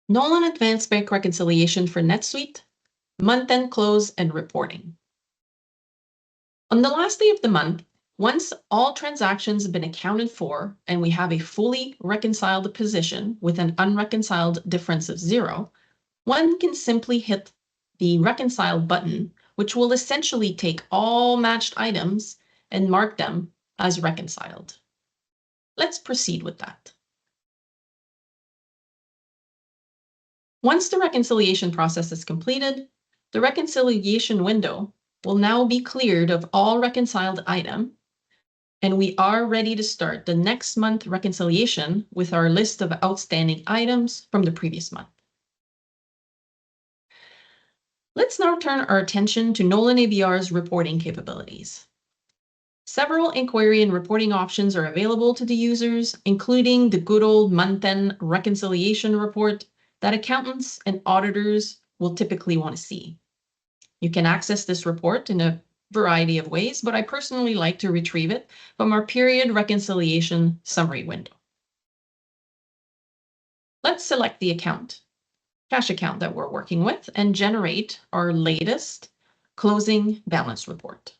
Nolan Advanced Bank Reconciliation for NetSuite, month-end close and reporting. On the last day of the month, once all transactions have been accounted for and we have a fully reconciled position with an unreconciled difference of 0, one can simply hit the Reconcile button, which will essentially take all matched items and mark them as reconciled. Let's proceed with that. Once the reconciliation process is completed, the reconciliation window will now be cleared of all reconciled item, and we are ready to start the next month reconciliation with our list of outstanding items from the previous month. Let's now turn our attention to Nolan ABR's reporting capabilities. Several inquiry and reporting options are available to the users, including the good old month-end reconciliation report that accountants and auditors will typically want to see. You can access this report in a variety of ways, but I personally like to retrieve it from our period reconciliation summary window. Let's select the cash account that we're working with, and generate our latest closing balance report.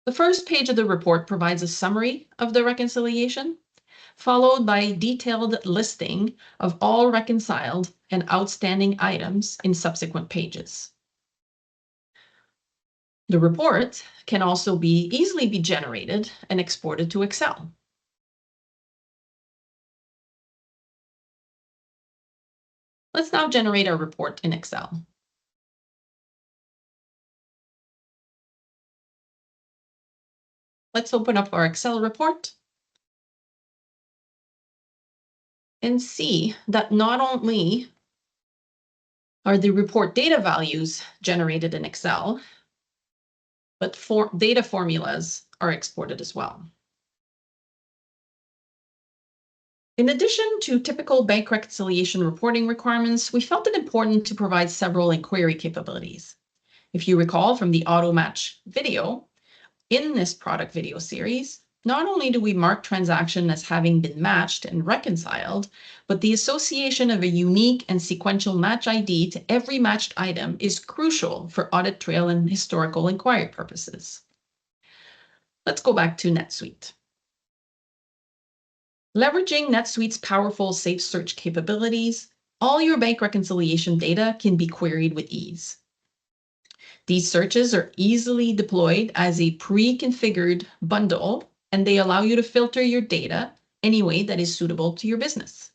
The first page of the report provides a summary of the reconciliation, followed by a detailed listing of all reconciled and outstanding items in subsequent pages. The report can also easily be generated and exported to Excel. Let's now generate our report in Excel. Let's open up our Excel report and see that not only are the report data values generated in Excel, but data formulas are exported as well. In addition to typical bank reconciliation reporting requirements, we felt it important to provide several inquiry capabilities. If you recall from the auto match video, in this product video series, not only do we mark transaction as having been matched and reconciled, but the association of a unique and sequential match ID to every matched item is crucial for audit trail and historical inquiry purposes. Let's go back to NetSuite. Leveraging NetSuite's powerful safe search capabilities, all your bank reconciliation data can be queried with ease. These searches are easily deployed as a pre-configured bundle, and they allow you to filter your data any way that is suitable to your business.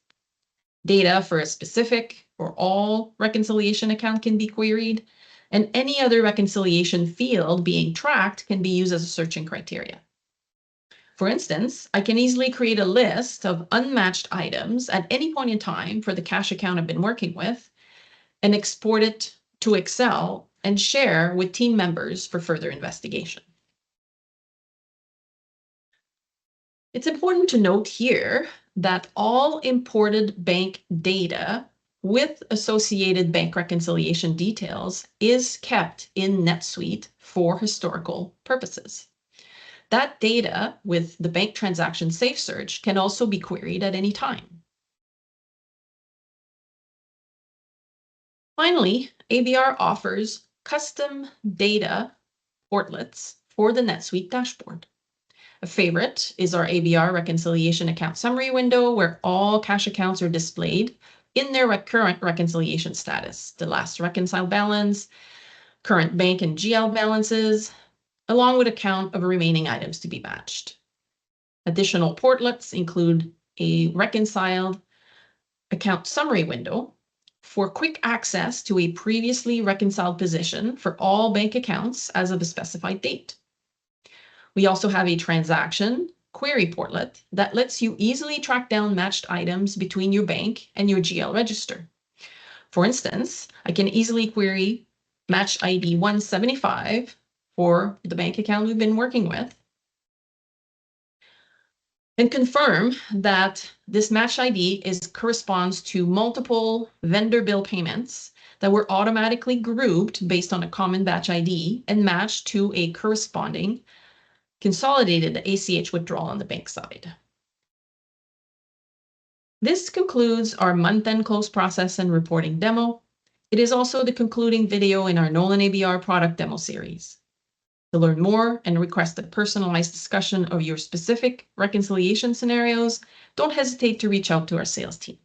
Data for a specific or all reconciliation account can be queried, and any other reconciliation field being tracked can be used as a searching criteria. For instance, I can easily create a list of unmatched items at any point in time for the cash account I've been working with and export it to Excel and share with team members for further investigation. It's important to note here that all imported bank data with associated bank reconciliation details is kept in NetSuite for historical purposes. That data with the bank transaction safe search can also be queried at any time. Finally, ABR offers custom data portlets for the NetSuite dashboard. A favorite is our ABR reconciliation account summary window, where all cash accounts are displayed in their current reconciliation status, the last reconciled balance, current bank and GL balances, along with a count of remaining items to be matched. Additional portlets include a reconciled account summary window for quick access to a previously reconciled position for all bank accounts as of a specified date. We also have a transaction query portlet that lets you easily track down matched items between your bank and your GL register. For instance, I can easily query match ID 175 for the bank account we've been working with and confirm that this match ID corresponds to multiple vendor bill payments that were automatically grouped based on a common batch ID and matched to a corresponding consolidated the ACH withdrawal on the bank side. This concludes our month-end close process and reporting demo. It is also the concluding video in our Nolan ABR product demo series. To learn more and request a personalized discussion of your specific reconciliation scenarios, don't hesitate to reach out to our sales team.